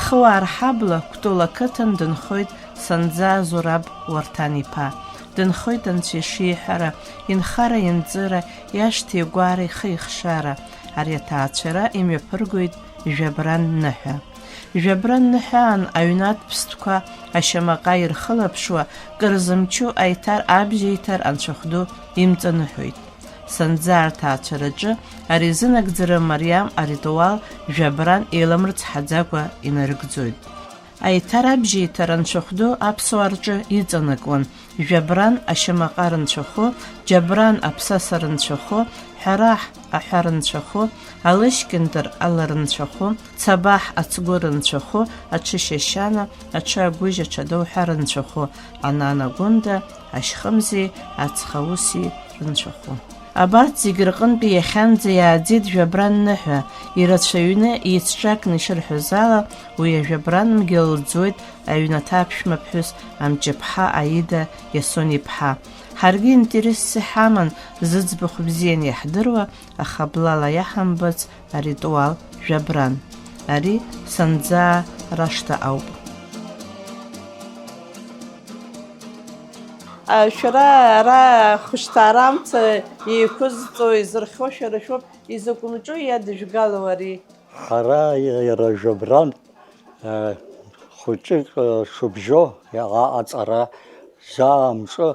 Ахыуаа рҳабла Кәтол ақыҭан дынхоит Санӡа Зураб Уарҭан-иԥа. Дынхоит Анцәа ишиҳәара, инхара ианҵыра, иашьҭа игәара, ихы ихшара. Ари аҭаацәара имҩаԥыргоит Жәабран ныҳәа. Жәабран ныҳәаан аҩнатә ԥстәқәа ашьамаҟа ирхылаԥшуа, кырзымчу аиҭар абжьеиҭар Анцәахәду имҵаныҳәоит. Санӡа рҭаацәараҿы аризынагӡара мариам аритуал Жәабран еиламырцҳаӡакәа инарыгӡоит. Аиҭар абжьеиҭар Анцәахәду аԥсуаа рҿы иҵанакуан. Жәабран ашьамаҟа рынцәахәы, Џьабран аԥсаса рынцәахәы, Ҳәараҳ аҳәа рынцәахәы, Алышькьынтыр ала рынцәахәы, Цабаҳ ацгәы рынцәахәы, аҽы Шьашьана, аҽы Агәыжь аҽадоуҳәа рынцәахәы, Анана Гәында, Ашьхымзеи, Ацхауси рынцәахәы. Абарҭ зегьы рҟынтәи иахьанӡа иааӡеит Жәабран ныҳәа, ирацәаҩны еицҿакны ишырҳәоз ала, уи аЖәабран мгьал лӡуеит аҩнаҭа аԥшәмаԥҳәыс Амҷаԥҳа Аида Иасони-ԥҳа. Ҳаргьы интересс иҳаман зыӡбахә бзиан иаҳдыруа, аха блала иаҳамбац аритуал Жәабран. Ари Санӡаа рашҭа ауп. Шәара ара хәышҭаара амца еиқәызҵо изырхьо шәара шәоуп, изакә мҿу иадыжәгалоу ари? Ҳара иара Жәабран хәыҷык шыбжьо аҵара заа-мҿы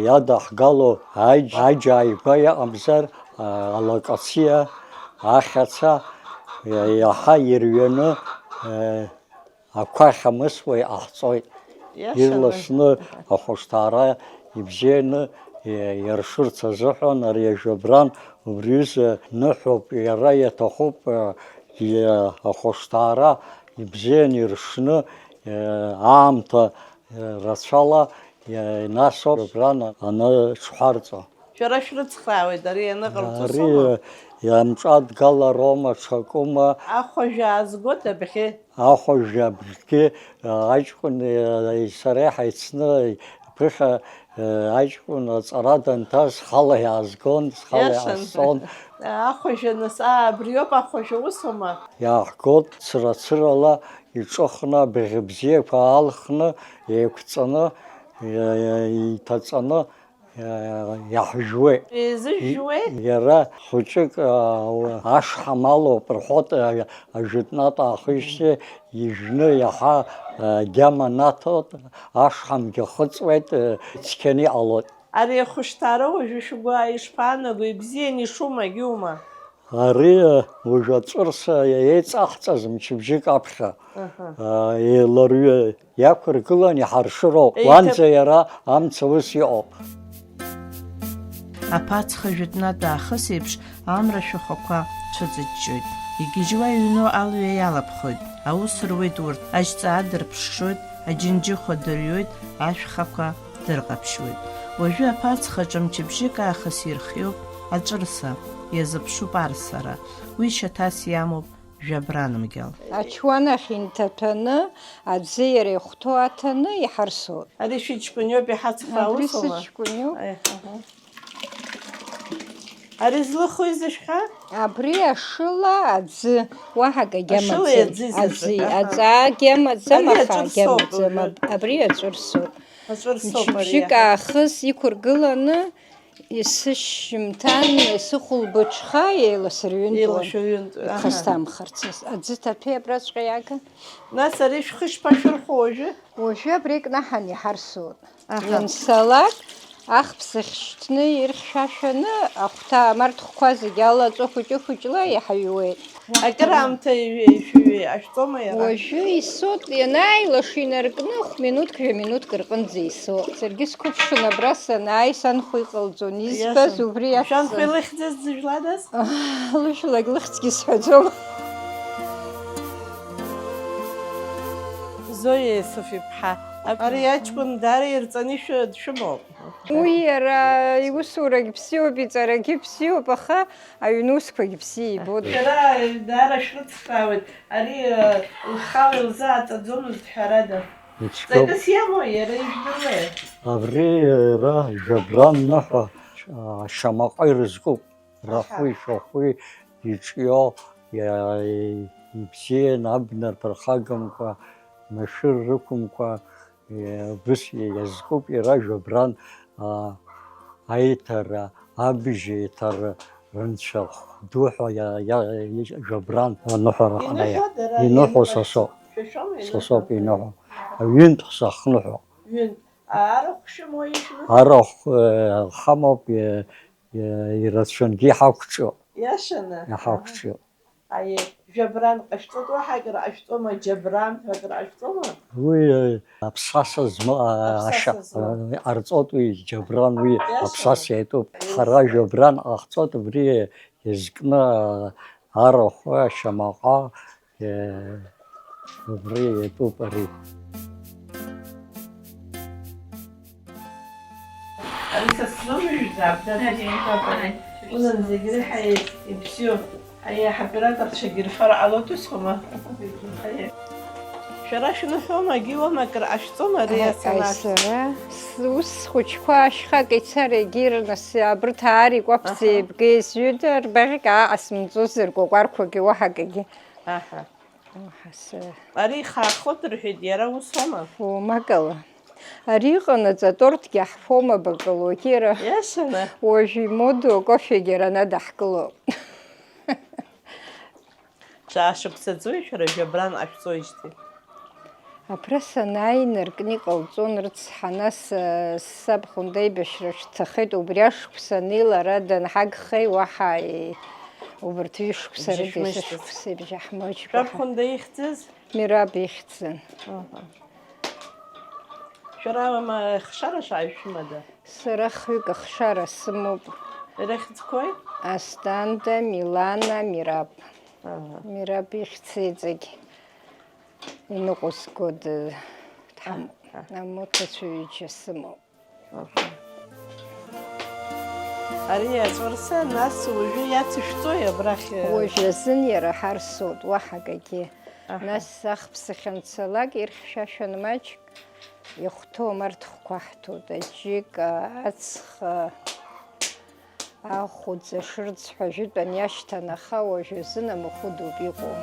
иадаҳгало аџьааигәа иаҟамзар алокациа, ахьаца иаҳа ирҩаны ақәахь амысуа иҟаҳҵоит. Ирласны ахәышҭаара ибзианы иаршырц азыҳәан ари аЖәабран убриазы ныҳәоуп, иара иаҭахуп ахәышҭаара ибзианы иршны аамҭа рацәала инасо Жәабран аныҽҳәарҵо. Шәара шәрыцхраауеит ари аныҟарҵо Ари иамҿадгалароума, ҽакума. Ахәажә аазгоит абӷьы. Ахәажә абӷьы аҷкәын сара ҳаицны ԥыхьа аҷкәын аҵара данҭаз схала иаазгон, схала иаазцон. Ахәажә нас абриоуп ахәажә усума? Иааҳгот цыра-цырала иҿыхны абӷьы бзиақәа алхны, еиқәҵаны, иҭаҵаны иаҳжәуеит. Изыжәуеит? Иара хәыҷык ашҳамалоуп рҳәоит ажәытәнатә аахижьҭеи ижәны иаҳа гьама наҭоит, ашҳамгьы хыҵуеит, цқьаны иҟалоит. Ари ахәышҭаара уажәы шәгәы ишԥаанаго, ибзианы ишума, егьума? Ари уажәы аҵәырс еиҵаҳҵаз мчыбжьык аԥхьа еиларҩы иақәыргылан иҳаршыроуп. Уанӡа иара амца ус иҟоуп. Аԥацха жәытәнатә аахыс еиԥш амра шәахәақәа цәыҵыҷҷоит. Игьежьуа иҩноу алҩа иалаԥхоит, аус руеит урҭ, ажьҵаа дырԥшшоит, аџьынџьыхәа дырҩоит, ашәхақәа дырҟаԥшьуеит. Уажәы аԥацхаҿы мчыбжьык аахыс ирхиоуп аҿырса, иазыԥшуп арсара. Уи шьаҭас иамоуп Жәабран мгьал. Ачуанахь инҭаҭәаны, аӡы иара ихәҭоу аҭаны иҳарсоуп. Ари шәыҷкәынҩоуп иҳаҵхра аусума? Абри сыҷкәынҩуп. Ари злыху изышәха? Абри ашыла аӡы, уаҳа акагьы амаӡам. Ашылеи аӡи аӡы, аҵаагьы амаӡам, аха агьы амаӡам. Абри аҵәырсоуп. Аҵәырсоуп ари. Мчыбжьык аахыс иқәыргыланы, исышьымҭан, исыхәылбыҽха еиласырҩынтуан. Ихасҭамхарц. Аӡы ҭаҭәеи абраҵәҟьа иаган. Нас ари шәхы шԥашәырхо уажәы? Уажәы абри кнаҳан иҳарсуан. Ианцалак, ахԥсахь шьҭны ирхьшәашәаны, ахәҭа амарҭқәа зегьы алаҵо хәыҷы-хәыҷла иҳаҩуеит. Акыраамҭа ашәҵома иара? Уажәы исоит, ианааилаша инаркны хә-минуҭк, жәа-минуҭк рҟынӡа исоит. Саргьы сқәыԥшын абра санааи санхәа иҟалҵон. Избаз убри ахьӡын. Шәанхәа илыхьӡаз зыжәладаз? Лыжәлагь лыхьӡгьы сҳәаӡом. Зоиа Есыф-иԥҳа, ари аҷкәын даара ирҵаны дшәымоуп. Уи иара иусурагьы бзиоуп, иҵарагьы бзиоуп, аха аҩнусқәагьы бзиа ибоит. Шәара даара шәрыцхраауеит, ари лхала илзааҵаӡомызт ҳәарада. Ҵакыс иамоу иара ижәдыруеи? Абри иара Жәабран ныҳәа ашьамаҟа ирызкуп. Рахәи, шәахәи, иҿио, бзиан абнар ԥырхагамкәа, машәыр рықәымкәа, убыс иазкуп иара жәабран аиҭара, абжьеиҭара, рынцәа дуҳәа жәабран аныҳәара иныҳәо са соуп. Са соуп иныҳәо. Аҩынтә сахныҳәо. Арахә шәымоу ишәны? Арахә ҳамоуп, ирацәангьы иҳақәҿиоуп. Иашаны? Иҳақәҿиоуп. Жәабран ҟашәҵоит, уаҳа акыр ҟашәҵома, џьабран ҳәа акыр ҟашәҵома? Уи аԥсаса ҟарҵоит, уи џьабран, уи аԥсаса иатәуп. Ҳара жәабран ҟаҳҵоит, убри иазкны арахә, ашьамаҟа, убри иатәуп ари. Ари са сзымыжәӡап, унан зегь реиҳа ибзиоуп. Ҳаоператорцәагьы ирфар ҟалоит усҟома? Шәара шәныҳәома, агьиуама, акыр ҟашәҵома ари асанашә? Сара ус схәыҷқәа ашьхак ицара егьирны абырҭ аари кәаԥӡа еибгеи зҩыда рбаӷьык ааҟасымҵозар кәакәарқәагьы уаҳагагьы. Ари ихаахоит рҳәеит, иара усома? Умагала. Ари иҟанаҵ атортгьы ҳфома бакыло, Кира. Иашаны? Уажә имоду акофегьы ара даҳкылоуп. Ҽаашықәсаӡои шәара жәабран ҟашәҵоижьҭеи? Абра санааи инаркны иҟалҵон рыцҳа, нас саб хәындаибашьраҿ дцахеит, убри ашықәса анеилара данҳагхеи уаҳа убарҭ ҩышықәса рыдишықәса ибжьаҳмыџьбаха. Шәаб хәында ихьӡыз? Мираб ихьӡын. Шәара хшара шәааишәымада? Сара хҩык ахшара сымоуп. Ирахьӡқәои? Асҭанда, Милана, Мираб. Мираб ихьӡ иҵегь иныҟәызго дҳамоуп. Амоҭацәаҩыџьа сымоуп. Ари иаҵәырса, нас уажәы иацышәҵои абрахь? Уажәы азын иара ҳарсоуп, уаҳагагьы. Нас ахԥ сахьанцалак ирхьшәашәан маҷк, ихәҭоу амарҭқәа ҳҭоит. Аџьык, аҵх, ахәыӡ, ашырӡ ҳәа ажәытәан иашьҭан, аха уажәы азын амахәыдоуп иҟоу.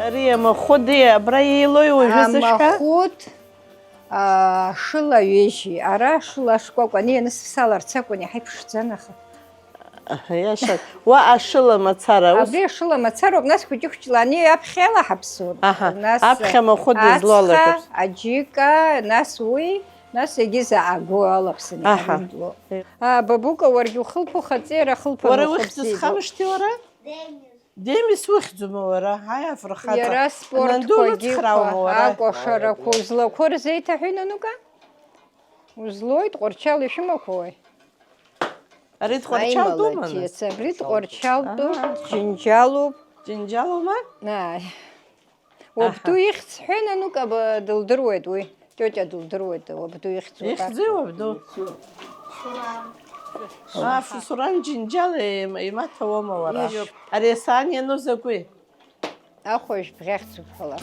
Ари амахәыди абра еилои уажәы зышҳәа? Амахәыд шыла ҩежьи, ара шыла ашкәакәа, ани ианысԥсаларц акәын иҳаиԥшӡан аха. Иаша, уа ашыла мацара. Абри ашыла мацароуп, нас хәыҷы-хәыҷла ани аԥхьа илаҳаԥсоуп. Аԥхьа амахәыд излоалакәырс. Аџьыка, нас уи, нас егьыз аагәы алаԥсан иҳарымдло. Бабука, уаргьы ухылԥо хаҵеира хылԥа. Уара ухьӡ зхамышҭи уара? Демис ухьӡума уара? Ҳаи афырхаҵа. Иара спортқәагьы акәашарақәа узлақәо рзеиҭаҳәеи, нанука? Узлоит, Ҟәарчал ишәымақәои? Ари Ҟәарчал дума? Абри Ҟәарчал ду, џьынџьалуп. Џьынџьалума? Уабду ихьӡ ҳәеи, нанука, дылдыруеит уи. Тиотиа дылдыруеит, уабду ихьӡ. Ихьӡи уабду? Суран џьынџьал имаҭәауама уара? Ари асаан иану закәи? Ахәажә бӷьахьӡуп ҳәала.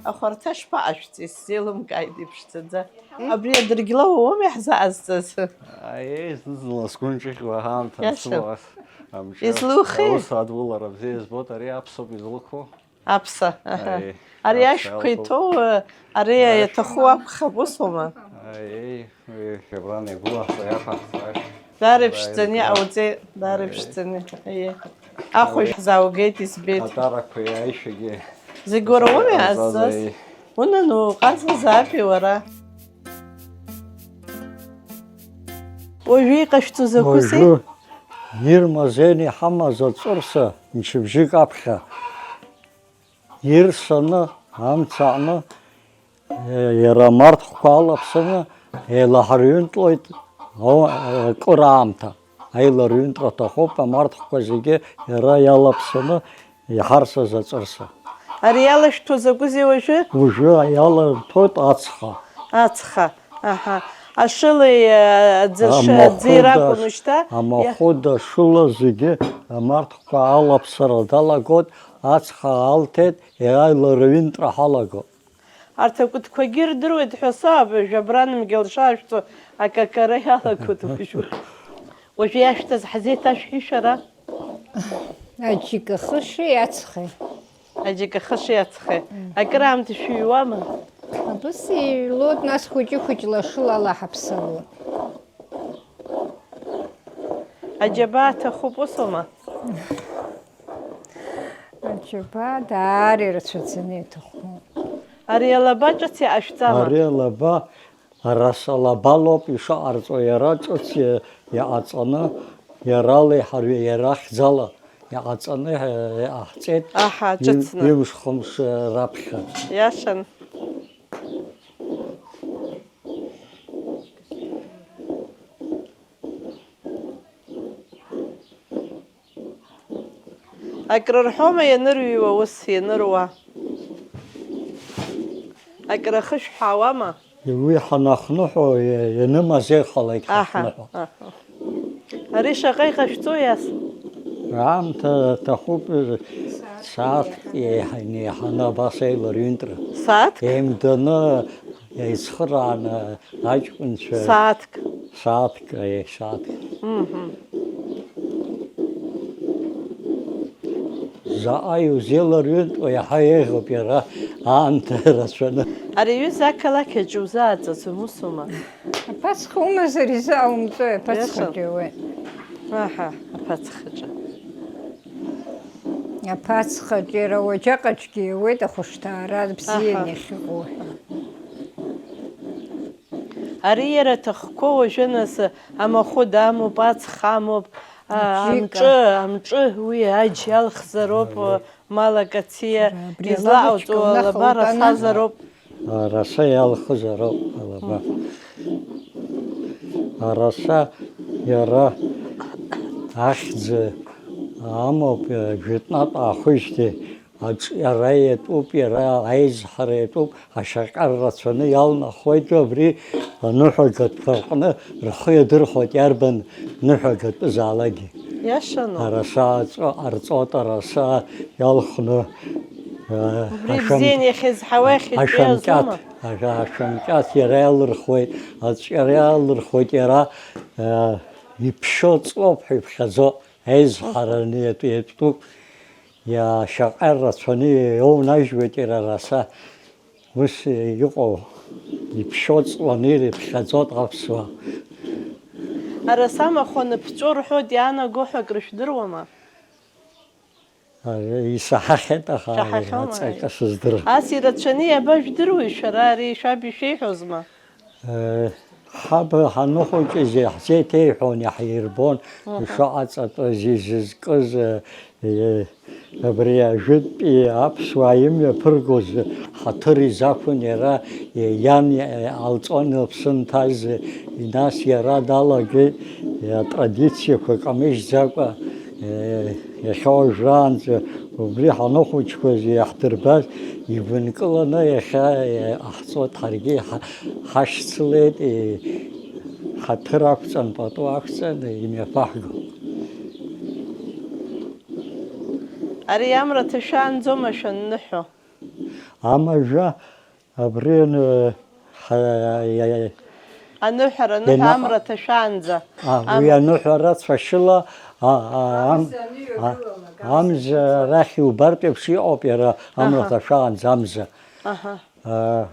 Ахәарҭа шԥаҟашәҵеи, сзеилымкааит иԥшӡаӡа. Абри адыргьла уоуми ҳзаҟазҵаз? Зласгәынҷыхьуа ҳаамҭа сымаз. Излухи? Аус адгәылара бзиа избоит, ари аԥсоуп излыху. Аԥса. Ари ашәқәа иҭоу, ари иаҭаху акәхап, усума? Жәабран игәылаҳҵо иаҳәахт. Дарыԥшӡаны иҟауҵеит, дарыԥшӡаны. Ахәажә ҳзааугеит, избеит. Атарақәа аишәагьы. Зегь уара уоуми ҳазҵаз? Унану, ҟазазаапи уара? Уажәы иҟашәҵо закәызеи? Уажәы ирмазеин иҳамаз аҵәырса мчыбжьык аԥхьа ирсаны, амцаҟны, иара амарҭқәа алаԥсаны еилаҳарҩынтлоит кыр аамҭа. Аиларҩынтра аҭахуп, амарҭқәа зегьы иара иалаԥсаны иҳарсыз аҵәырса. Ари иалашәҭуа закәызеи уажәы? Уажәы иаларҭәоит ацха. Ацха, ашылеи аӡы ракәын ушьҭа? Амахәыд, ашыла зегьы амарҭқәа алаԥсара далагоит, ацха алҭеит, аиларҩынтра ҳалагоит. Арҭ акәытқәагьы ирдыруеит ҳәа сааб, Жәабран мгьал шаашәҵо акакара иалагоит уажәы. وجياشتز حزيتاش حشرة أجيك خشي أتخي أجيك خشيتخي أكرام تشيواما بس لود ناس خجي لشلا الله حبسوا أجبات خبصما أجبا داري رتشتني تخو أريلا باجتي أشتاما Арелаба арасалабалоп иша арцо ярачоц яацана ярали хари ярахзала яацана ахцет Аха, джетсна. Юмш хомш рапха. Яшан أكررحوما ينروي ووس ينروا أكرخش حواما Юи ханахнухо янама зехалайк Аха ханахнухо. أريشا غيغا شتو яс Рам тахуп саат яхни хана басел рюнтр. ساعتك Эмдана яисхрана ажкунч ساعتك саатк саат. Зааю зеларюнт яхаего пера антерасвена. أريو زاكلاك جوزات زموسوما بس خوما زريزا أمزو بس ياسر. خجوه أها أبتخجا بس خجيرا وجاقجكي ويدا خشتارات بسيني خيقوه أريرة تخكو وجنس أما خدامو بات خامو جيكا. أمجه وي أجيال خزروب مالكاتية بريلا إزلاو بيشكو تو نخو لبارة وطنا. خزروب Раса خزرو алаба. Раса яра ахз амоп житнат ахуште ач ярает опера айз харет ашакаррацны ялна хойто бри нухагат фарқна рхойдер хот ярбан нухагат залаги. ياشانو Раса арцота раса ялхну بريبزين يخز حواخي Ашамкат, ашамкат ярал рхой, ачарал рхой яра ипшоцлоп хизо эз харани эту я шақаррацны овнажвет яраса мус юго ипшоцланы хизо тапсва أرسام أخونا بتشور حود يانا جوحة قرش دروما исахахета شححوما. хацакасыздыр أسيرة شنية باش دروي شراري شابي شي حزمة حاب هنخرج زي حسيتي حون يحيربون شعات زيزكز بريا جدي أبس وعيم يبرجوز حتري زافون يرا يعني ألتون بسنتاز الناس يرا دالجي يا تراديسيا كمش زاكوا يخاف جانز وبري هنخرج كوز يحترباز يبن كلنا يخا أحصل حرقي حشسلت حتراكسن باتواكسن يمفاهجو أريامرة تشان زومشن نحو أما جا أبرين النحر لأن- النحر أمرة تشانزة ويا نحرات فشلا أمز راخي وبرت بشي أوبرا أمرة شان زمزة أها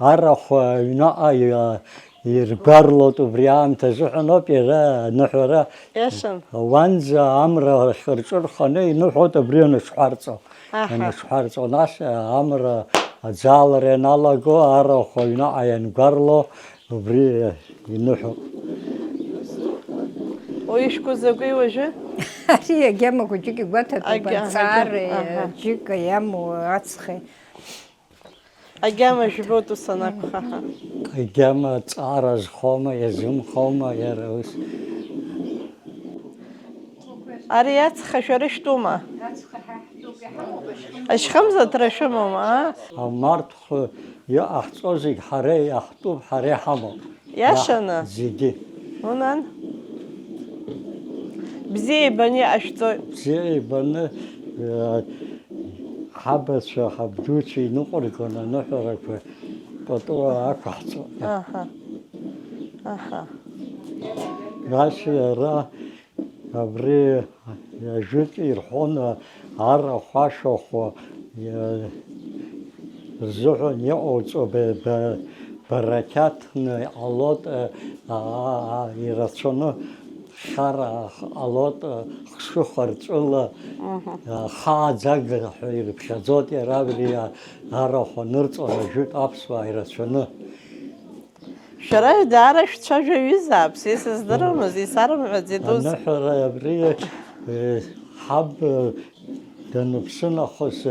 أرخ ينا يربرلو تبريام تزحن أوبرا نحرة ياشن وانز أمر خرجور خانه نحو تبرين شحرصو أها. أنا شحرصو ناس أمر زالر نالجو أرخ ينا عين قرلو وبري نحو ويشكو زوجي وجه هي جامو كجيكي غاتا أجا- تبصار أها. جيكا يامو أتخي أجامة جبوتو سنقخها جامع تعرض خوما يزوم خوما يروس أريات خشرش توما أش خمسة ترشمهم أمرت خو يا أحتوزك حري أحتوب حري حمو ياشنا زيدي هونان بزي بني أشتو زي بنا حبس حبدوشي نقرقنا نحرك بطوة أكحتو أها нас ара абри яжут ирхон ара хашохо зохо не оцобе баракатны алот ирацоно шара алот хшухарцула хазаг ирбшазот ярабрия арахо нырцола жут апсва ирацоно Шара дараш цажавиза, псис здоровно, зисарам адидус. нахара ябрия хаб данупсна хос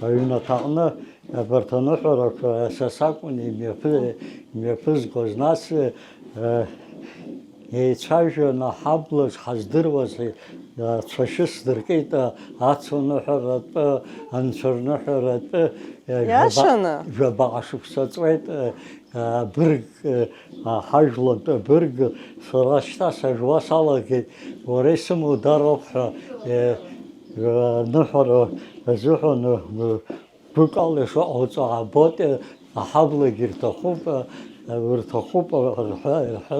айнатана бартанахара сасакуни мепыз гознас цажна хаблос хаздырвас цашис дыркита ацунахара анчурнахара Яшана. жабашуксацвет برگ حجلت برگ فراشته سجوا ساله که ورسم و دارخ نخور زخون بکالش آوت عباد حبل گرت خوب ورت خوب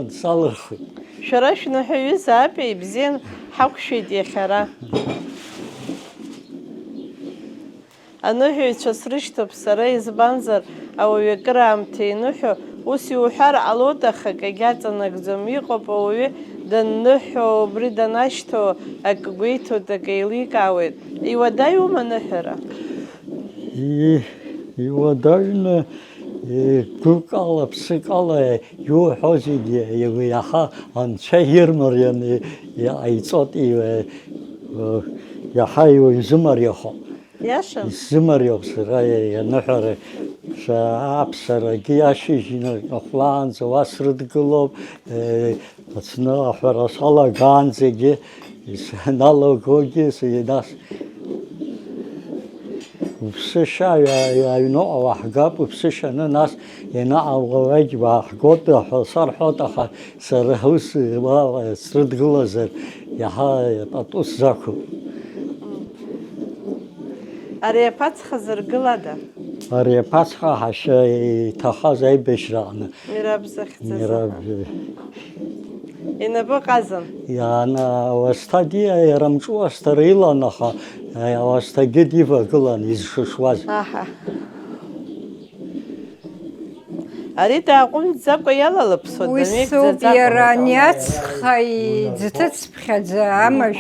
سالر خود شراش نحويزا بزين حقشي دي خرا أنه يتشسرشتو بسرا يزبانزر أو يقرام تينوحو وسيوحار علودا خاقاقات نقزم يقوبوي دنوحو بريداناشتو أقويتو دقايليق عويد يودايو منحرا يودايو كوكالا بسكالا يو حوزي يوياها عن شهير مريان يعيصوتي يحايو يزمر يخو ياشن زمر يوصراي نحر شابسر جياشيجنا نخلان زواسرد قلوب تصنع فرصالا غانزجي نالو كوجي سيداس وبسشا يا نو وحقاب وبسشا ناس ينا عوج وحقوت حصار حوطه سرهوس سرد قلوزر يا هاي تطوس زاكو أري باتخ زرقلدا أري باسخا حشا تخازي بشران ميراب زختزا ميراب إنا بقازن يانا واستدي يرمشو استريلا نخا واستجدي فقلان يزششواز آها أري تاقوم زبقى يلا لبسو ويسوب يرانيات خي زتت بخزا عمش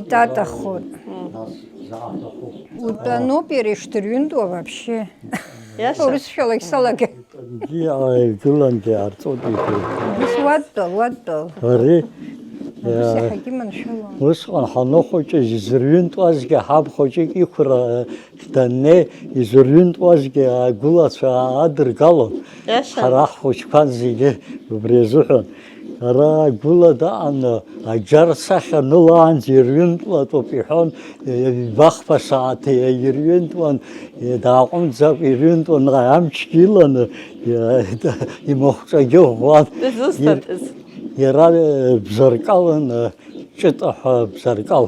تاتخود утону перештрюнду вообще. Торис шалак салаке. Я гуланди арцоди. Ватто. Ари Все хакиман шалом. وسخن حنوخوچ زرينت وازگه حب خوچ کی خورا دنه زرينت وازگه گولاچ ادر گالو خراخ خوچ پنزیگه برزوحن را گولا دا ان اجر سخ نلان زرينت لا توبيحون باخ بساعت يرينت وان داقون زاب يرينت وان غام شكيلن يمخص جو وات يراد بزرقالن شطح بزرقال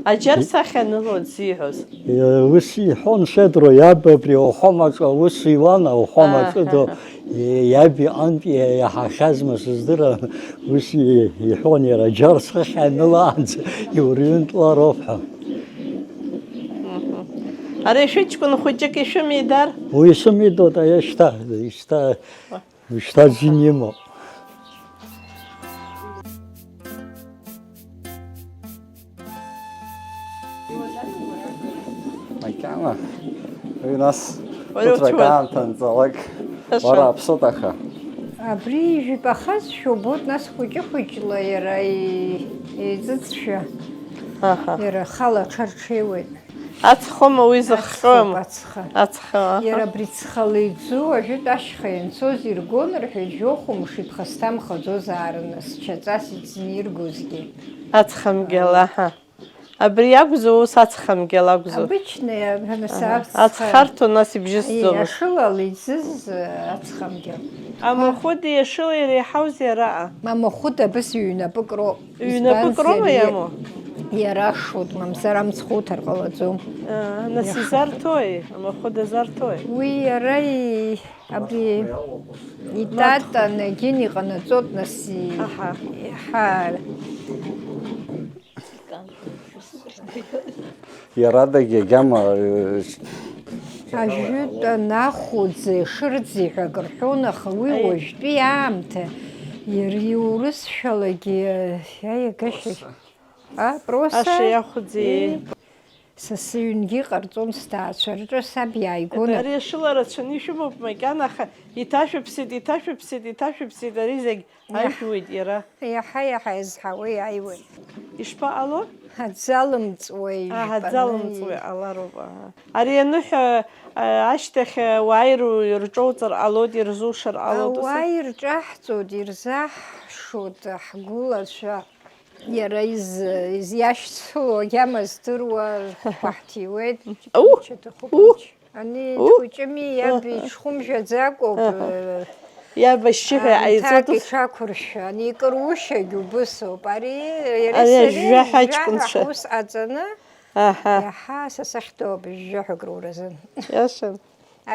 أجر سخنلو زيهوس وسي حون شدرو يابري وخماك وسي وانا وخماك دو يابي أنبي يا حخزم سزدرا وسي يحون يرا جر سخنلانز يورين طلا روحه أري شو تكون خوجك شو ميدار ويسمي دو دا يشتا زينيمو Майкама. У нас ورو утракантан залак. Вара псотаха. Абри жипахаз шобот нас хуҷла яра зыцша. Яра хала чарчевет. أتخم ويزخم Ацха. أتخم Яра брицхалидзу ажит ашхен созир гонр хежохум шипхастам хазозарнас чацас ицниргузги. أتخم جلاها أبرياغزو ساتخم جلاغزو Обычная ханасав. أتخرتو ناس بجستو Яшила лидзиз ацхамгел. أما خودي يشوي ريحوزي رأى Мама худа бас юна букро. Юна букро ма яму? Иарашоит, мамзар амцхуҭар ҟалаӡом. Нас изарҭои, амахәы дазарҭои? Уи иара абри итата Нагин иҟанаҵоит, нас иаҳа Иарадагьы агьама ажәытә анахәыӡ шырӡи ҳәа акы рҳәон, аха уи уажәтәи аамҭа иара иурысшәалагьы иагашьа просто Аша иахәӡи. са сыҩнгьы ҟарҵон сҭаацәа рҿы саб иааигон. Ари ашылара рацәаны ишәымоуп макьана, аха иҭашәыԥсит, ари зегь ажәуеит иара. Иаҳа изҳауа иааиуеит. Ишԥаҟало? Аӡалымҵуа Аӡалымҵуа ҟалароуп. Ари аныҳәа ашьҭахь уааиру рҿоуҵар ҟалоит, ирзушар ҟалоит. Ауаа ирҿаҳҵоит, ирзаҳшоит ҳгәылацәа. Иара изиашьцыло агьама здыруа ҳаҳҭиуеит. Ани дхәыҷыми иаби иҽхәымжәаӡакәоуп. Иаб ашьшьыҳәа Аамҭак иҽақәыршәа, ани икыруышьагь убысоуп. Ари ажәжәа ҳаҷкәынцәа ус ҟаҵаны иаҳа са сахьтәоуп ажәжәаҳәак руразын. Иашан.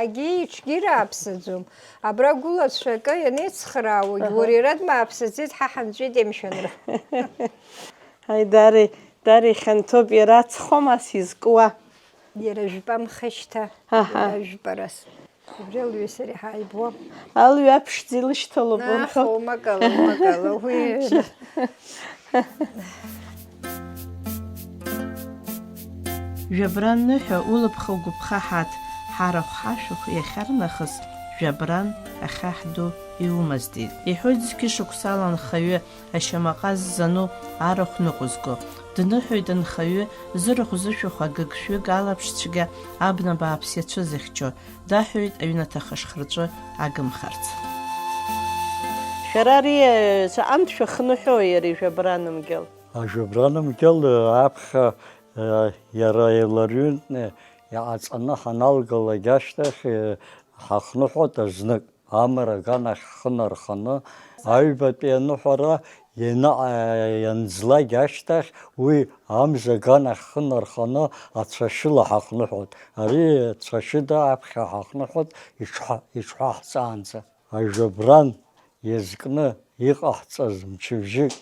Агьи иҽгьы рааԥсаӡом. Абра гәылацәакы ианеицхраауагь уара иара дмааԥсаӡеит, ҳа ҳанҵәеит емшәанра. Дари ихьанҭоуп, иара ацхомас изкуа. Иара жәпамха шьҭа, жәпарас. Убри алҩеи сареи ҳааибуам. Алҩа ԥшӡа илышьҭалоуп урҳәо. Умакала, уи Жәабран ныҳәа улыԥха угәыԥха ҳаҭ, ҳарахә ҳашәахә иахьарнахыс жәабран ахьаҳ ду иумаздеит. Иҳәоит зқьы шықәсала анхаҩы ашьамаҟа ззану арахә ныҟәызго. Дныҳәоит анхаҩы зырахә зышәахә агыгшәыг алаԥшцәгьа абна бааԥс иацәызыхьчо. Даҳәоит аҩнаҭа хышхырҵәы агымхарц. Шәара ари анҭ шәахныҳәои ари жәабранымгьал? Ажәабранымгьал аԥхьа иара еиларҩынтны иҟаҵаны ҳаналгалак ашьҭахь ҳахныҳәоит азнык. Амра аганахь ҳхы нарханы аҩбатәи аныҳәара ианӡлак ашьҭахь уи амза аганахь ҳхы нарханы ацәашьыла ҳахныҳәоит. Ари ацәашьыда аԥхьа ҳахныҳәоит иҽҳәаҳҵаанӡа. Ажәабран иазкны иҟаҳҵаз мчыбжьык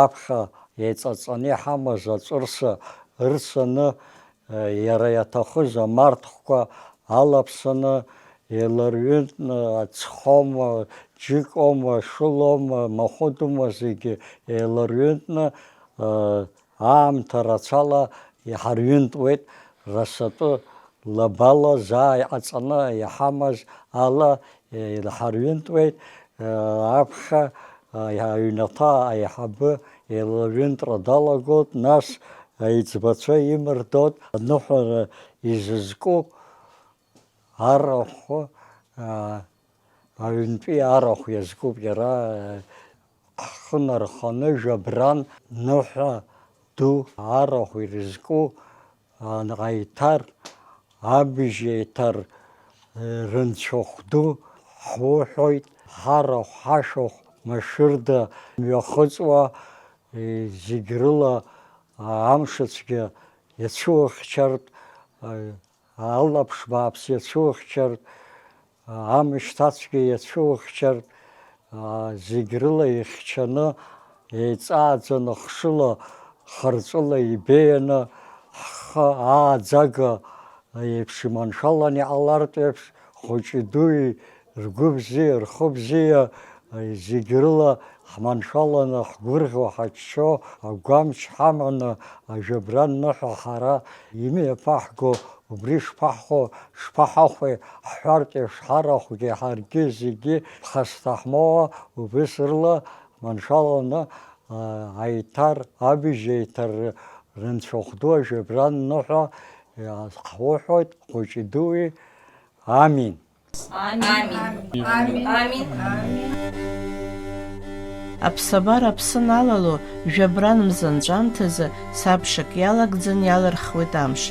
аԥхьа еиҵаҵаны иҳамаз аҵәырса ырсаны иара иаҭахыз амарҭқәа алаԥсаны еиларҩынтны ацхома, џьыкома, шылома, махәыдома зегьы еиларҩынтны аамҭа рацәала иҳарҩынтуеит. Расатәы лабала заа иҟаҵаны иҳамаз ала иҳарҩынтуеит. Аԥхьа аҩнаҭа аиҳабы еиларҩынтра далагоит, нас аиҵбацәа имырдоит. Аныҳәара изызку арахә аҩнтәи арахә иазкуп. Иара ҳхы нарханы жәабран ныҳәа ду арахә ирызку аиҭар, абжь еиҭар рынцәахә ду ҳуҳәоит. Ҳарахә, ҳашахә машәырда мҩахыҵуа зегь рыла амшцәгьа иацәуахьчартә, алаԥш бааԥс иацәуахьчартә, амышьҭацәгьа иацәуахьчартә, зегь рыла ихьчаны еиҵааӡаны хшыла харҵәыла ибеианы ҳхы ааӡага еиԥш иманшәалан иҟалартә еиԥш хәыҷи дуи ргәы бзиа, рхы бзиа зегь рыла ҳманшәаланы ҳгәырӷьо ҳаччо агәамч ҳаманы ажәабран ныҳәа ҳара имиаԥаҳго убри шԥаҳахәеи ҳҳәартә еиԥш ҳарахәгьы ҳаргьы зегьы ԥхасҭа ҳмоуа убыс рыла маншәаланы аиҭар, абжь еиҭар рынцәахә ду ажәабран ныҳәа ҳуҳәоит хәыҷи дуи. Амин. Аԥсабара аԥсы налало жәабран мзанҵәамҭазы сабшак иалагӡаны иалырхуеит амш.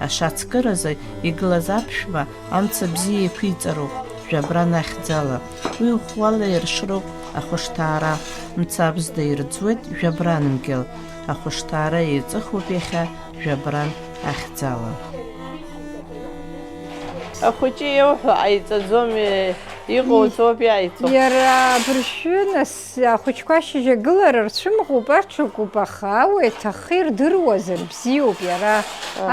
Ашацкыразы игылаз аԥшәма амца бзиа еиқәиҵароуп. жәабра нахьӡала. Уи ӷәӷәала иршроуп ахәышҭаара, мцабзда ирӡуеит жәабранмгьыл. Ахәышҭаара еиҵыхуп иахьа жәабран ахьӡала. Ахәыҷы иауҳәо ҟаиҵаӡоми, иҟоуҵоуп иааиҵо. Иара абыржәы нас ахәыҷқәа шьыжьагылара рцәымӷуп, аҽакуп, аха ауа иҭахы ирдыруазар бзиоуп иара.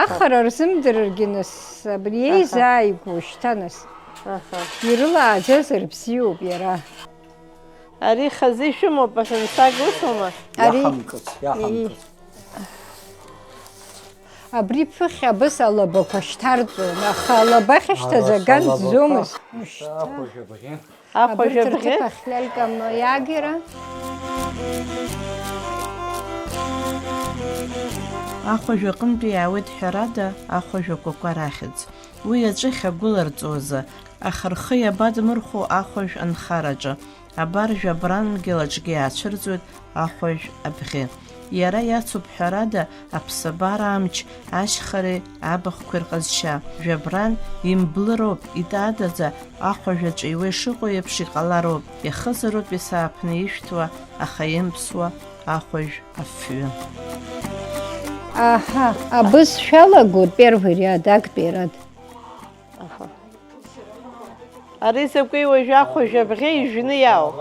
Ахара рзымдырыргьы нас абри еизааигәоу шьҭа нас. Ирылааӡазар бзиоуп иара. Ари хазы ишәымоуп аҳәынҵага усума? Иаҳамкыц, иаҳамкыц. Абри ԥыхьа абыс алабақәа шьҭарҵон, аха алаба ахьышьҭаз аганӡомызт. Ахәажә Абырҭ абӷьы? рҭыԥ ахьлалгам иаагера. Ахәажә аҟынтәи иаауеит ҳәарада ахәажә акәакәар ахьӡ. Уи аҵәыхь агәыларҵоза, аха рхы иабадмырхәо ахәажә анхараҿы. Абар жәабранмгьыл аҿгьы иаацәырҵуеит ахәажә абӷьы. Иара иацуп ҳәарада аԥсабара амч, ашьхареи абахәқәеи рҟазшьа. Жәабран имблыроуп, итадаӡа ахәажә аҿиуа ишыҟоу еиԥш иҟалароуп. Иахызароуп есааԥны ишәҭуа, аха имԥсуа ахәажә афҩы. Аҳа, абыс шәалагоит первый ряд, актәи ряд. Ари закәи уажәы ахәажә абӷьы ижәны иаауп.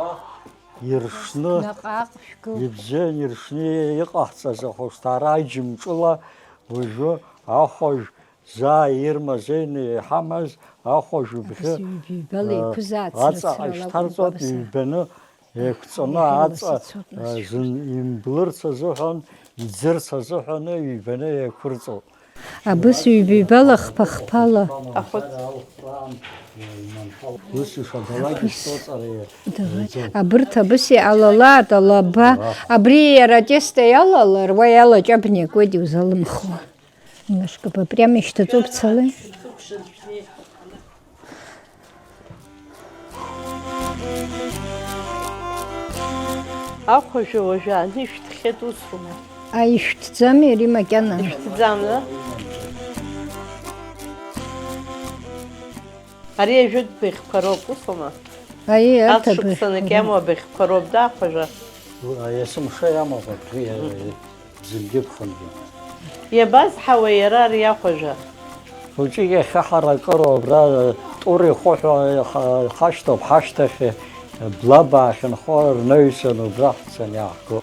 Иршны, Наҟ-ааҟ шәгыл. ибзиан иршны иҟаҳҵаз ахәышҭаара аџьымҿыла уажәы ахәажә заа ирмазеины иҳамаз ахәажә бӷьы Бала аҵаҟа ишьҭарҵоит, ҩбаны еиқәҵаны аҵа имблырц азыҳәан, иӡырц азыҳәан ҩбаны еиқәырҵоит. Абыс ҩбибала хԥа-хԥала. Ус ишагалагьы соҵара Абырҭ абыси алалаат алаба. Абри иара атеста иалалар, уа иалаҷабниакуеит иузалымхуа. Немножко попрямо ишьҭаҵоуп цала. Ахәажә уажәы аны ишәҭхьеит усума? Ишәҭӡами ари макьана? Ишәҭӡамзар? Ари ажәытә быӷьқәа роуп усума? Арҭ Аҵшықәсанак иамоу абыӷьқәа роуп да ахәажәы? есымша иамоуп абри зынгьы ԥхынгьы. Иабазҳауа иара ари ахәажәы? Хәыҷык иахьа ҳаракыроуп, абра тур ихәыҳәа ҳашьҭоуп ҳашьҭахь блаба ахьынхо рнаҩсан убра ҳцаны иаҳго.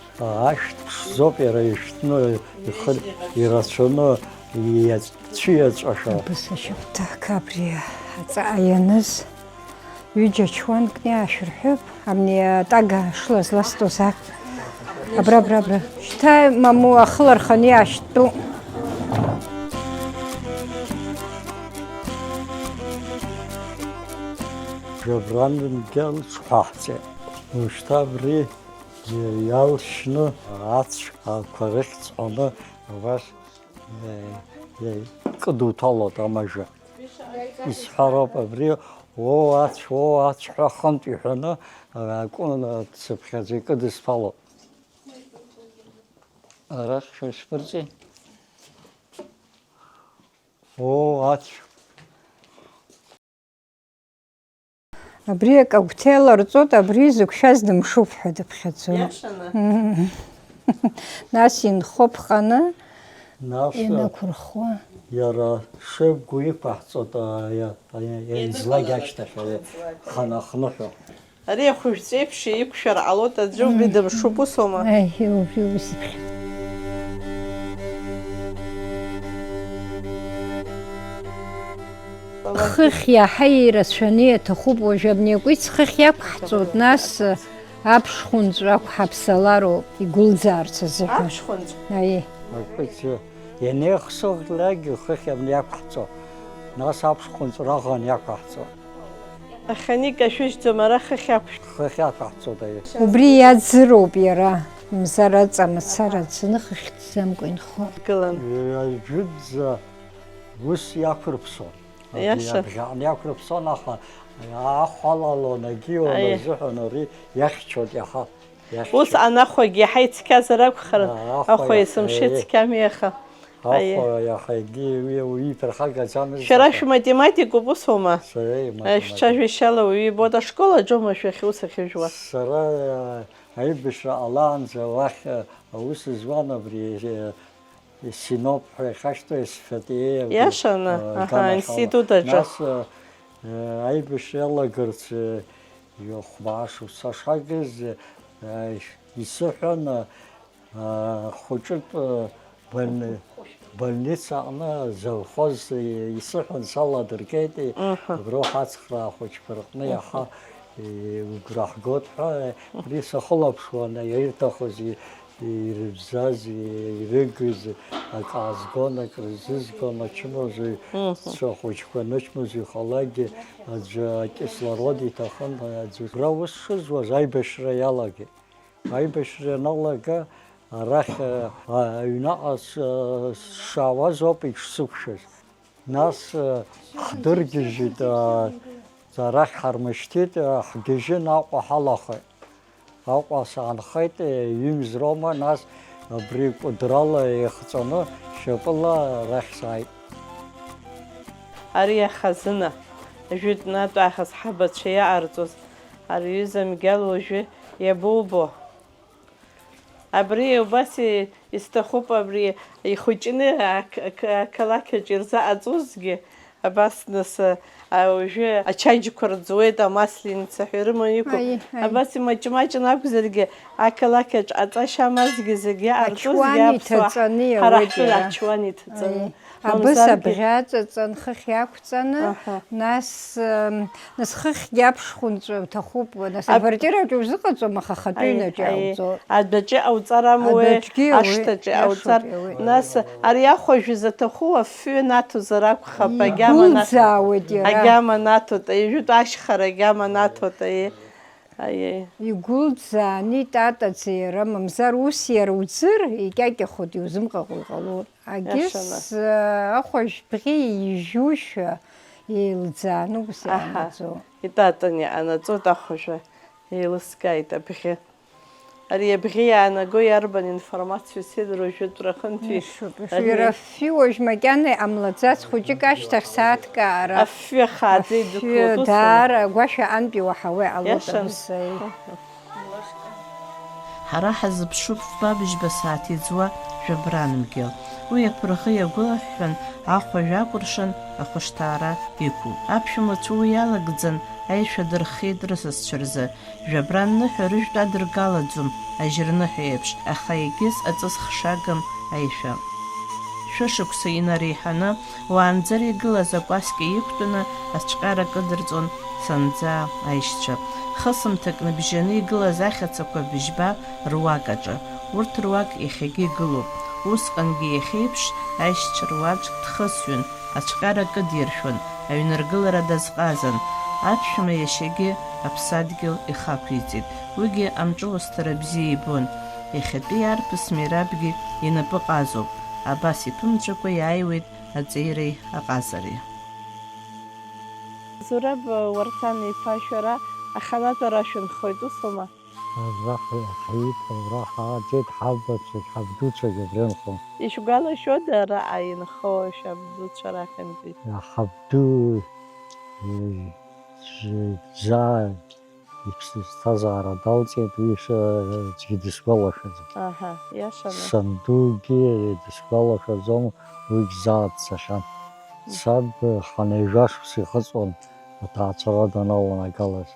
Ашәҭ ԥшӡоуп иара ишәҭны, ирацәаны, цәиаҵәаша. Абыс ашьапҭак абри аҵаа ианыз ҩыџьа чуанкны иаашәырҳәып, абни атага шла зласҭоз ак. Абра. Шьҭа маму ахыла рханы иаашьтәу. Жәабранмгьыл ҽҳәаҳҵеит. Ушьҭа абри иалшьны ацәқәа рыхьҵәаны убас кыдуҭалоит амажәа. Исҳәароуп абри ацәҳәа хынтә иҳәаны акәын-цыԥхьаӡа икыдысԥалоит. Арахь шәышԥырҵи? Ацә. Абри акагәҭеила рҵот, абри зықәшәаз дымшуп ҳәа дыԥхьаӡон. Иашаны? Нас инхо ԥҟаны Нас инақәырхуа. иара шыгәы иқәаҳҵоит излагь ашьҭахь ханахныҳәа. Ари ахәыжәҵә еиԥш иқәшәар ҟалоит, аӡәы убри дымшуп усума? Убри ус иԥхьаӡон. Хыхь иаҳа ирацәаны иаҭахуп уажәы абни акәиц хыхь иақәҳҵоит, нас аԥшхәынҵә ақәҳаԥсалароуп игәылӡаарц азыҳәан. Аԥшхәынҵә? Акәиц ианеихсыӷьлакгьы хыхь абни иақәҳҵо, нас аԥшхәынҵә раӷан иақәаҳҵоит. Аханик ашәыжьӡом, ара хыхь ақәшәт. Хыхь иақәаҳҵоит. Убри иаӡыроуп иара, мзара ҵамацара ацаны хыхь ҭӡамкәа инхо. Гылан. Ижәытәӡа ус иақәырԥсон. Иаша. Абӷьаан иақәырԥсон, аха аҳәалалон агьиуан азыҳәан ари иахьчоит иаха. Ус анахәагьы иаҳа ицқьазар акәхарын, ахәа есымша ицқьами иаха. Ахо яхаги уи перхага замыз. Шәара шәматематикоуп усума? Сара Шәцәажәашьала уаҩы ибоит ашкол аҿоума шәахьы ус ахьыжәуа? Сара аибашьра алаанӡа уахь аус зуан абри Синоп хашҭа есфатиа. Иашаны, аха, институт аҿы. Нас аибашьра иалагарц хәмаашықәса шагыз исыҳәан хәыҷык больница аҟны завхоз исыҳәан саладыргеит аброух ацхраа хәыҷқәа рҟны иаҳа игәра ҳгоит ҳәа абри сахылаԥшуан ирҭахыз ирыбзаз, ирыгыз, ак аазгон, ак рзызгон, ачымазаҩ хәыҷқәа нычмазаҩ ихалагьы аӡәы акислород иҭахын, аӡәы ус шызуаз аибашьра иалагеит. Аибашьра ианалага арахь аҩнаҟа сшаауаз ауп ишсықәшәаз. Нас ҳдыргьежьит, арахь ҳармышьҭит, ҳгьежьын Аҟәа ҳалахеит. Аҟәа саанхеит ҩымз роума, нас абри кәыдрала ихҵәаны шьапыла арахь сааит. Ари ахазына, ажәытәнатә аахыс ҳабацәа иаҟарҵоз, ари аҩыза Мигьал уажәы иабубо. Абри убас исҭахуп абри ихәыҷны ақалақь аҿы ирзаҟаҵозгьы, абас нас уажәы ачаиџьқәа рӡуеит, амасленица ҳәа ирыманы иқәуп. Абас имаҷ-маҷын акәзаргьы ақалақь аҿы аҵашьа амазгьы зегьы иаҟарҵозгьы аԥсуаа ҳара ҳтәы ачуан иҭаҵаны. Абыс абӷьы аҵаҵан, хыхь иақәҵаны, нас хыхьгьы аԥшхәынҵәы уҭахуп, нас аквартираҿы узыҟаҵом, аха ахатәы ҩнаҿы иҟауҵо. Адәаҿы иҟауҵар амуеи, ашҭаҿы иҟауҵар, нас ари ахәажәы заҭаху афҩы наҭозар акәхап, агьама наҭоит, ажәытә ашьхара агьама наҭоит, игәылӡаани татаӡа иара, мамзар ус иара уӡыр икьакьахоит, иузымҟаҟо иҟалоит. Агьыс ахәажә бӷьы ижьушәа еилӡааны ус иаанаҵо. Итатан иаанаҵоит ахәажәы, еилыскааит абӷьы. Ари абӷьы иаанаго иарбан информациу сидыр уажәытәра хынтәи. Иара афҩы уажә макьана иҟамлаӡац, хәыҷык ашьҭахь сааҭкаара. Афҩы ахааӡа идәықәлоит. Даара агәашә аантәи уаҳауа иҟалоит абыс. Ҳара ҳазыԥшуп фбабыжьба сааҭ иӡуа Жәабран Мгьал. Уи аԥырӷы иагәылаҳәҳәан, ахәажә акәыршан ахәышҭаара иқәуп. Аԥшәмацәа уи иалагӡан аишәа дырхеит рысасцәа рзы. Жәабран ныҳәа рыжәтә адыргалаӡом ажьырныҳәа еиԥш, аха егьыс аҵыс хшагам аишәа. Шәышықәса инареиҳаны, уаанӡара игылаз акәасқьа иқәтәаны ацәҟьара кыдырҵон санӡа аишьцәа. Хысымҭак ныбжьаны игылаз ахьацақәа быжьба руак аҿы. Урҭ руак иахьагьы игылоуп. Усҟангьы иахьеиԥш аишьцәа руаӡәк дхысҩын, ацәҟьара кыдиршәон, аҩныргылара дазҟазан. Аԥшәма иашьагьы аԥсадгьыл ихақәиҵеит. Уигьы ам40 бзиа ибон. Иахьатәи арԥыс Мерабгьы инапы ҟазоуп. Абас иԥымҵәакәа иааиуеит аҵеиреи аҟазареи. Зураб Уарсан-иԥа, шәара аханатәара шәынхоит, усума? ҳаиҭ ҳабацәагь ҳабдуцәагь абри анхон. Ишәгәалашәода араҟа инхо шәабдуцәа рахьынтәи? Ҳабду заа иԥсҭазаара далҵит, уи аӡәгьы дысгәалашәаӡом. Иашаны. Сандугьы дысгәалашәаӡом, уигь заа дцахьан. Саб ҳанеижәашықәса ихыҵуан аҭаацәара даналанагалаз.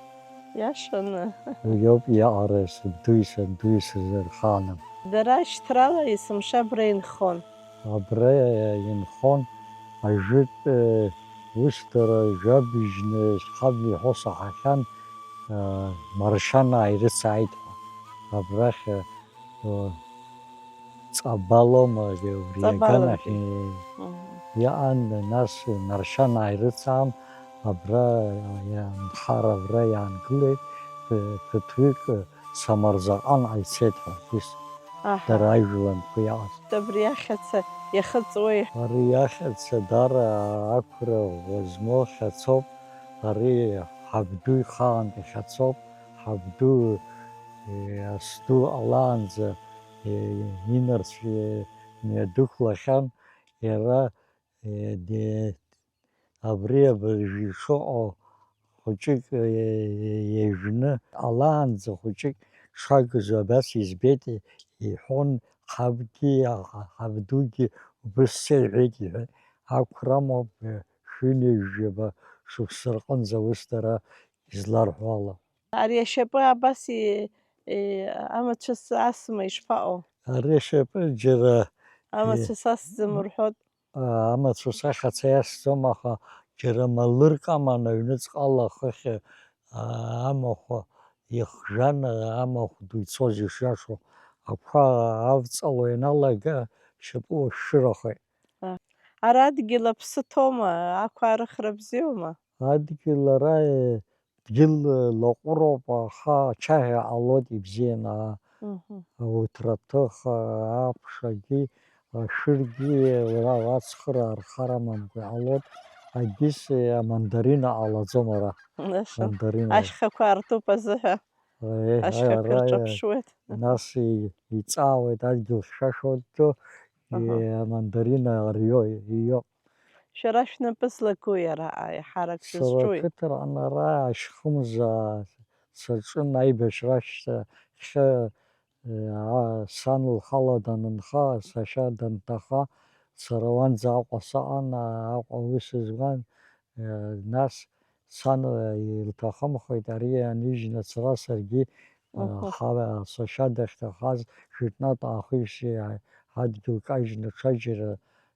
Иашаны. Уи ауп иаҟара сабдуи сырхаанам. Дара шьҭрала есымша абра инхон. Абра инхон ажәытә усдара жәабжьны ҳаб иҳәо саҳахьан, Маршьанаа ирыцааит ҳәа. Абрахь ҵабалома убри аганахь иаан, нас Маршьанаа ирыцаан, абра нхара абра иаангылеит, ԥыҭҩык Самарзаҟанҟа ицеит ҳәа ус дара ажәлантәқәа иаҟаз. Абри ахьаца иахыҵуеи? Ари иахьаца даара ақәра ӷәазмо хьацоуп, ари ҳабду ихаантәи хьацоуп, ҳабду асду алаанӡа инарцә мҩадәықәлахьан, иара абри абыржәы ишыҟоу хәыҷык иажәны алаанӡа хәыҷык шагыз абас избеит, иҳәон ҳабдугьы убысса иҳәеит иҳәан, ақәра моуп шәынҩажәаба шықәса рҟынӡа ус дара изларҳәо ала. Ари ашьапы абас амацәыс асма ишԥаҟоу? Ари ашьапы џьара Амацәыс асӡам рҳәоит. амацәыс ахаца иасӡом, аха џьара малырк аман аҩныҵҟала хыхь амахә ихжан, амахә ду ицоз ишиашоу, ақәа авҵало ианалага шьапы уашшырахеит. Ара адгьыл аԥсы ҭоума, ақәа арыхра бзиоума? Адгьыл ара дгьыл лаҟәыроуп, аха ачаӷьа ҟалоит ибзианы, ауҭраҭых, аԥшагьы, ашәыргьы ацхыра архара мамкәа иҟалоит, агьыс амандарина ҟалаӡом ара. Ашьхақәа аартуп азыҳәа, ашьхақәа рҿаԥшуеит. Нас иҵаауеит адгьыл хьшәашәаӡо, амандарина ииоуп. Шәара шәнапы злагои ара аиҳарак шәызҿуи? Сара қыҭаҟны ара ашьхымза саҿын аибашьра хьы сан лхала данынха, сашьа данҭаха, сара уанӡа Аҟәа саҟан, Аҟәа аус зуан, нас сан илҭахымхеит ари аныжьны ацара, саргьы сашьа дахьҭахаз жәытәнатә аахижьҭеи адгьыл кажьны ҽаџьара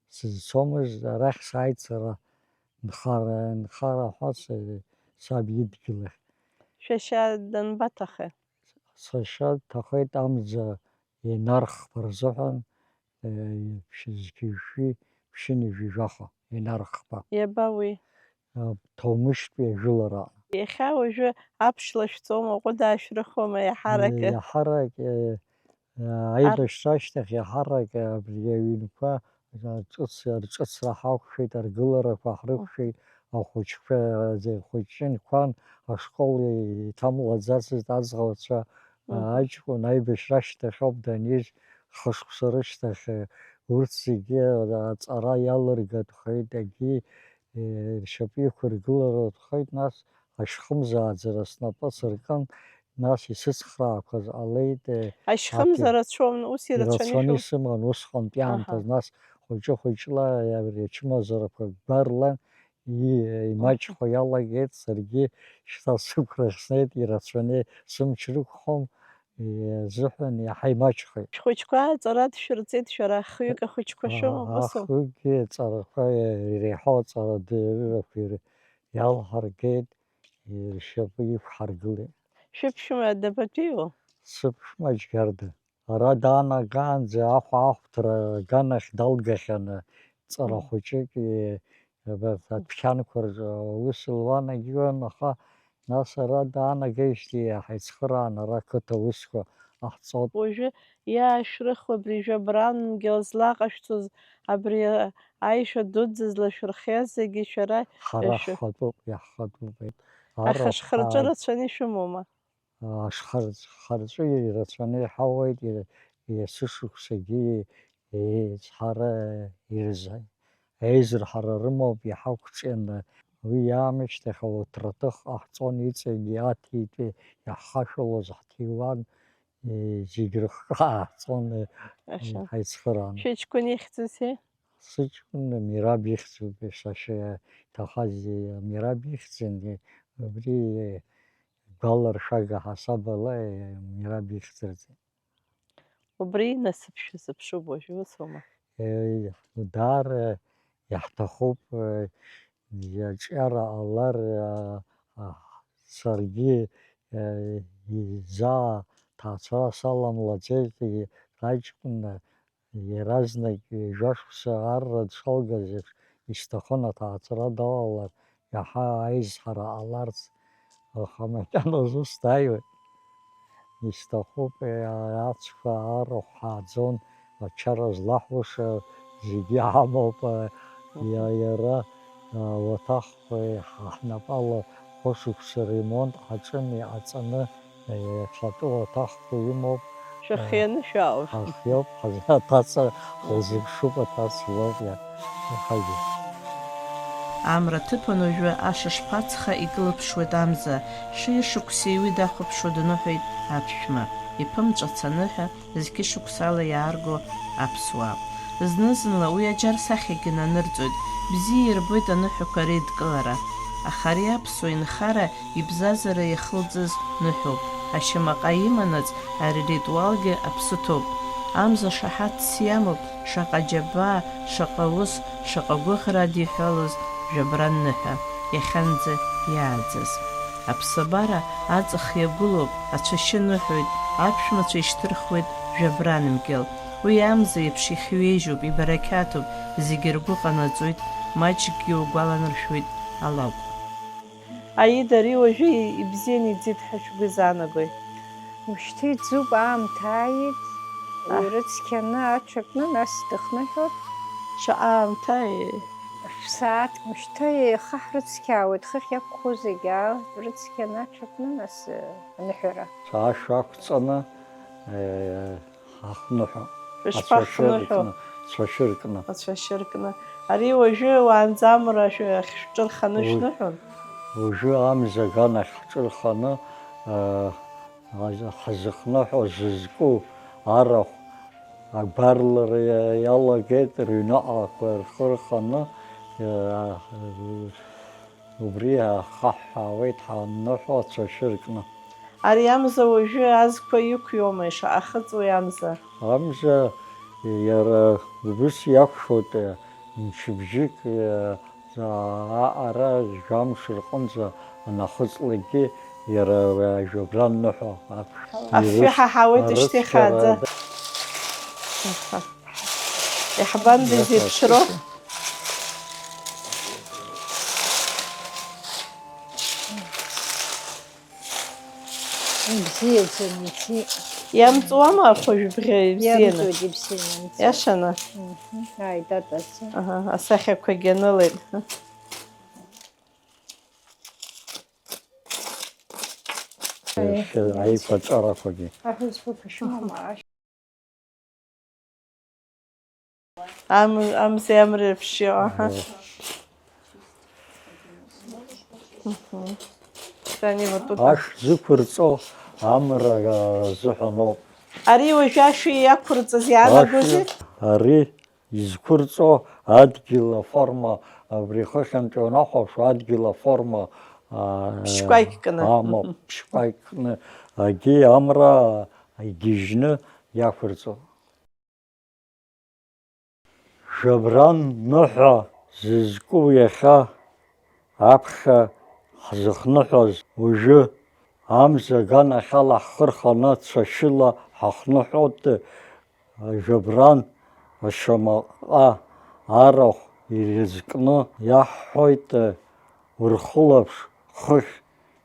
сызцомызт, арахь сааит сара нхара саб идгьыл ахь. Шәашьа данбаҭахеи? Сашьа дҭахеит амза ианархха рзыҳәан, зқьыжәжәи ԥшьынҩажәи жәаха инархха. Иабауи? Ҭоумышьтәи ажәылара. Иахьа уажәы аԥшьла шәҵоума, ҟәыдаа шәрыхуама иаҳарак? Иаҳарак аибашьра ашьҭахь иаҳарак абри аҩнқәа рҿыцра ҳақәшәеит, аргыларақәа ҳрықәшәеит, ахәыҷынқәан ашкол иҭамлаӡацызт аӡӷабцәа, аҷкәын аибашьра ашьҭахь ауп даниз, хышықәса рышьҭахь урҭ зегьы аҵара иалыргатәхеит, агьи ршьапы иқәыргылартәхеит, нас ашьхымзааӡара снапы сыркын, нас исыцхраақәаз ҟалеит. Ашьхымза рацәоума, ус ирацәаны исыман усҟантәи аамҭаз, нас хәыҷы-хәыҷла абри ачымазарақәа гәарлан имаҷхо иалагеит, саргьы шьҭа сықәрахь снеит, ирацәаны сымч рықәхом зыҳәан иаҳа имаҷхеит. Шәхәыҷқәа аҵара дшәырҵеит шәара, хҩык ахәыҷқәа шәоума усу? Ахҩыкгьы аҵарақәа иреиҳау аҵара дыррақәа иалҳаргеит, ршьапы иқәҳаргылеит. Шәыԥшәма дабатәиу? Сыԥшәма Џьгьарда. Ара даанагаанӡа ахәаахәҭра аганахь далгахьан, ҵара хәыҷык адәқьанқәа рҿы аус луан, агьиуан, аха нас ара даанагеижьҭеи ҳаицхыраан ара қыҭа усқәа ҟаҳҵоит. Уажәы иаашәрыхуа абри жәабаҟангьы злаҟашәҵоз, абри аишәа дуӡӡа злашәырхиаз зегьы шәара Ҳара ҳхатәуп, иаҳхатәуп. аха шхырҿы рацәаны ишәымоума? Шхырҿы ирацәаны иҳауеит, сышықәсагьы ҳара еизырҳара рымоуп, иҳақәҿианы. Уи аамышьҭахь ауҭраҭых ҟаҳҵон, иҵегьы аҭитәи иаҳхашәалоз ҳҭиуан, зегьы рыхкы ҟаҳҵон ҳаицхыраан. Шәыҷкәын ихьӡузеи? Сыҷкәын Мираб ихьӡуп, сашьа иҭахаз Мираб ихьӡын, абри гәаларшәага ҳасабала Мираб ихьӡырҵеит. Убри насыԥ шәазыԥшуп уажәы, усума? Даара иаҳҭахуп иаҿиара ҟалар, саргьы заа ҭаацәара саламлаӡеит, аҷкәын иаразнак жәашықәса арра дшалгаз еиԥш исҭахын аҭаацәара далалар, иаҳа аизҳара ҟаларц, аха макьаназ ус дааиуеит. Исҭахуп, ацәқәа арахә ҳааӡон, ачара злаҳуша зегьы ҳамоуп, иара ауаҭахқәа ҳнапала хәышықәса ремонт ҳаҿын, иҟаҵаны, хатәы уаҭахқәа имоуп. Шахьяны шауш. Ахьёб, таца, хозыпшуба таца ловля. Хаги. Амра ҭыԥан уажәы ашашԥаҵха икылԥшуеит амза, шишықәса иуит ахәаԥшуа даныҳәеит аԥшәма, иԥымҵәац аныҳәа зқьы шықәсала иаарго аԥсуаа. Зны-зынла уи аџьар сахьагьы нанырҵоит, бзиа ирбоит аныҳәақәа реидкылара. Аха ари аԥсуа инхара ибзазара иахылҵыз ныҳәоуп, ашьамаҟа иманаҵ ари аритуалгьы аԥсы ҭоуп. Амза шаҳаҭс иамоуп, шаҟа џьабаа, шаҟа ус, шаҟа гәыӷра адиҳәалоз Жәабран ныҳәа, иахьанӡа иааӡаз. Аԥсабара аҵых иагәылоуп, ацәашьы ныҳәоит, аԥшәмацәа ишьҭырхуеит Жәабран мгьыл. Уи амза еиԥш ихҩеижьуп, ибарақьаҭуп, зегьы ргәы ҟанаҵоит, маҷкгьы угәаланаршәоит алакә. Аида, ари уажәы ибзианы иӡит ҳәа шәгәы изаанагои? Ушьҭа иӡуп, аамҭа ааит, ирыцқьаны аҽакны, нас дыхныҳәоит. Шаҟа аамҭа Сааҭк мышьҭа хыҳ рыцқьаауеит, хыхь иақәхо зегьы рыцқьаны аҽакны, нас аныҳәара. Цаашақәҵаны ҳахныҳәо. шәышԥахныҳәо? Цәашьыркны. Ацәашьы ркны. Ари уажәы уаанӡа амра шәҿырханы шәныҳәон? Уажәы амза аганахь ҳҿырханы ҳзыхныҳәо зызку арахә агәарлара иалагеит, рыҩныҟақәа рхырханы убри ҳаҳҳәауеит ҳанныҳәо ацәашьыркны. Ари амза уажәы азқәа иқәиома, ишаахыҵуеи амза? Амза иара убыс иақәшәоит мчыбжьык ара жәамш рҟынӡа анахыҵлакгьы иара Жәабран ныҳәо. Афҩы ҳаҳауеит ишьҭихааӡа. Иаҳбандаз еиԥшроу? Ибзиаӡаны иҵит. Иамҵуама ахәажәбӷьы ибзианы? Иамҵуеит ибзианы имҵит. Иашаны? Ааит, атаца. Асахьақәагьы анылеит. Аиқәаҵарақәагьы. Аҳәызбақәа шәымоума? Амзеи амреи рыбжьы, аҳа. Аш зықәырҵо амра зыҳәаноуп. Ари уажәы ашәы иақәырҵаз иаанагозеи? Ари изқәырҵо адгьыл аформа, абри хыхьынтәи унахәаԥшуа адгьыл аформа Ԥшькәакькны. амоуп, ԥшькәакькны, агьи амра игьежьны иақәырҵо. Жәабран ныҳәа зызку иахьа аԥхьа ҳзыхныҳәоз уажәы амза аганахьала ҳхырханы цәашьыла ҳахныҳәоит. Жәабран ашьамаҟа арахә ирызкны иаҳҳәоит урхылаԥш хыхь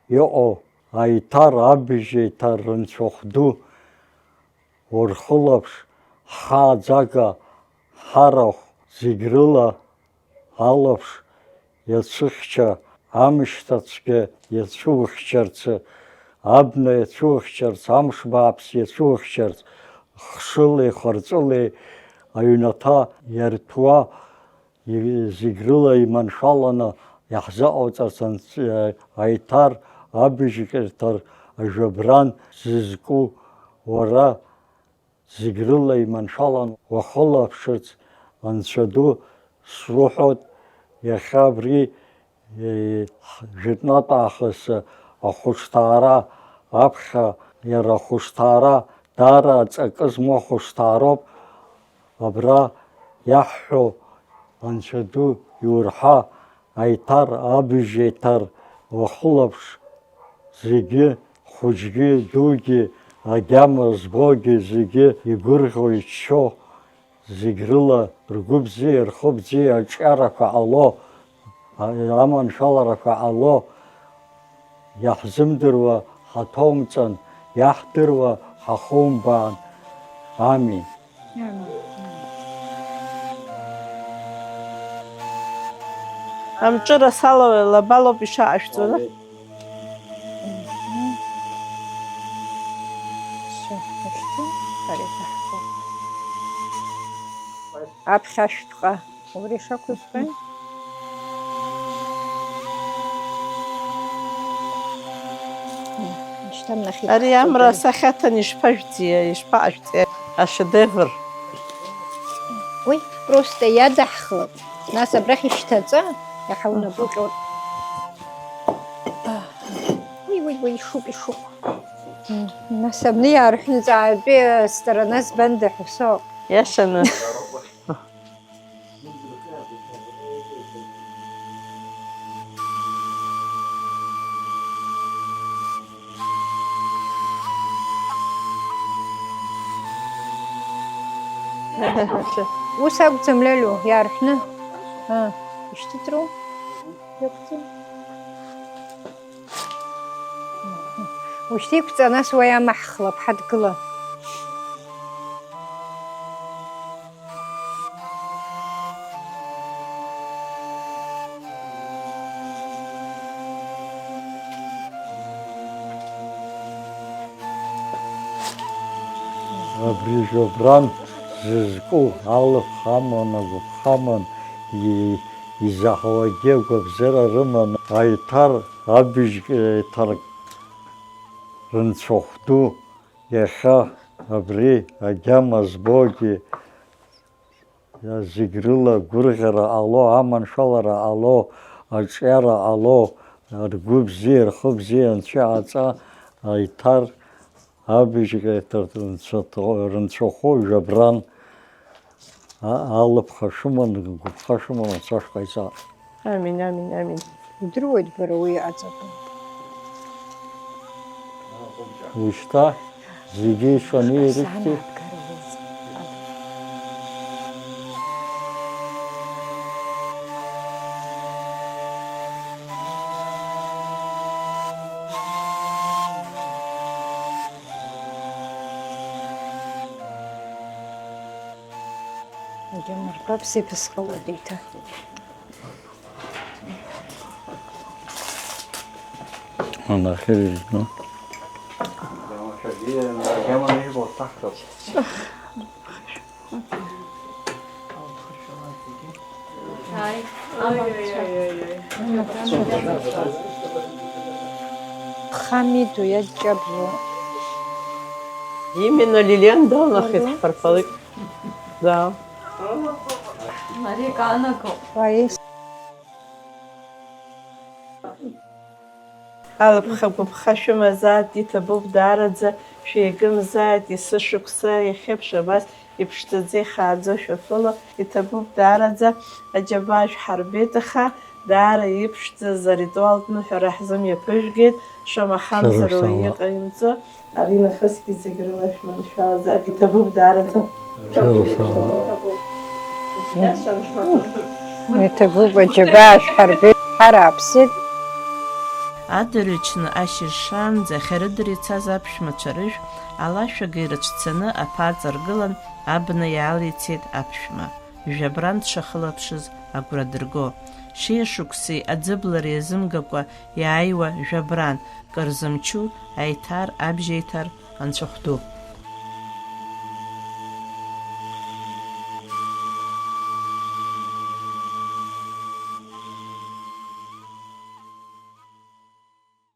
иҟоу аиҭар, абыжь еиҭар рынцәахә ду, урхылаԥш ҳхааӡага ҳарахә зегь рыла алаԥш иацәыхьча, амшьҭацәгьа иацәухьчарц, абна иацәухьчарц, амш бааԥс иацәухьчарц, хшылеи харҵылеи аҩнаҭа иарҭәуа зегь рыла иманшәаланы иаҳзыҟауҵарц аиҭар, абыжькирҭар, Жәабран зызку уара зегь рыла иманшәаланы уахылаԥшырц Анцәа ду суҳәоит. Иахьа абри жәытәнатә аахыс ахәышҭаара аԥхьа иара ахәышҭаара даара аҵакы змоу ахәышҭаароуп. Абра иаҳҳәо Анцәа ду иурҳа аиҭар, абыжь еиҭар уахылаԥш зегьы, хәыҷгьы, дугьы, агьама збогьы зегьы игәырӷьо иччо, зегь рыла ргәы бзиа, рхы бзиа аҿиарақәа ҟало, аманшәаларақәа ҟало, иаҳзымдыруа ҳаҭоумҵан, иаҳдыруа ҳахумбаан. Амин. Амҿыра сала лабалоуп ишаашәҵо, да? Аԥхьашәҭҟа убри шақәызбеи? Шьҭамнахь Ари амра асахьаҭан ишԥажәҵи, ишԥаҟашәҵи, ашедевр. Уи, просто иадаҳхып. Нас абрахь ишьҭаҵа, иаҳа унапы ҟьоит. Уи, ишуп. Нас абни иаарҳәны ҵаатәи сторона збанда ҳәа соуп. Иашаны. Ус акәӡам, Лелу, иаарҳәны. Ишьҭыҵроу? Иақәҵа? Ушьҭа иқәҵа, нас уа иамаҳхлап, ҳадгыла. Абри Џьабран зызку алыԥ хаман, агәыԥ хаман, изаҳауагьы агәабзиара рыман, аиҭар абыжьгьы аиҭар рынцәахә ду, иахьа абри агьама збогьы зегь рыла гәырӷьара ҟало, аманшәалара ҟало, аҿиара ҟало, ргәы бзиа, рхы бзиа анцәа иҟаҵа, аиҭар абыжьгьы рынцәахәы Џьабран алыԥха шыман, гәыԥха шыман ацашә ҟаиҵар. Амин. Удыруеит бара уи аҵабы. Ушьҭа зегьы ишәаны ирышьҭи. Џьамарҟа ԥсеиԥас ҟалоит еиҭа. Анахьырыжь, ну. Хамиду иаҷабзу. Именно Лилиан дал нахид парпалык. Да. Ваис. Алыԥха шәымазааит, иҭабуп даараӡа, шәеигымзааит, есышықәса, иахьеиԥш абас иԥшӡаӡа ихааӡо шәаԥыло, иҭабуп даараӡа, аџьабаа шәҳарбеит, аха даара иԥшӡаз аритуалтә ныҳәара ҳзымҩаԥыжәгеит, шамахамзар уаҩы иҟаимҵо, ари нахысгьы зегь рыла шәманшәалазааит, иҭабуп даараӡа. Иҭабуп аџьабаа шәҳарбеит, ҳарааԥсеит. Адырҩаҽны ашьыршаанӡа ахьарыдара ицаз аԥшәмацәа рыжә алашәага ирыцәцаны аԥааҵ аргылан абна иаалицеит аԥшәма. Џьабран дшахылаԥшыз агәра дырго. Шьеишықәсеи аӡыблара иазымгакәа иааиуа Џьабран, кырзымчу, аиҭар, абжьеиҭар, анцәахәду.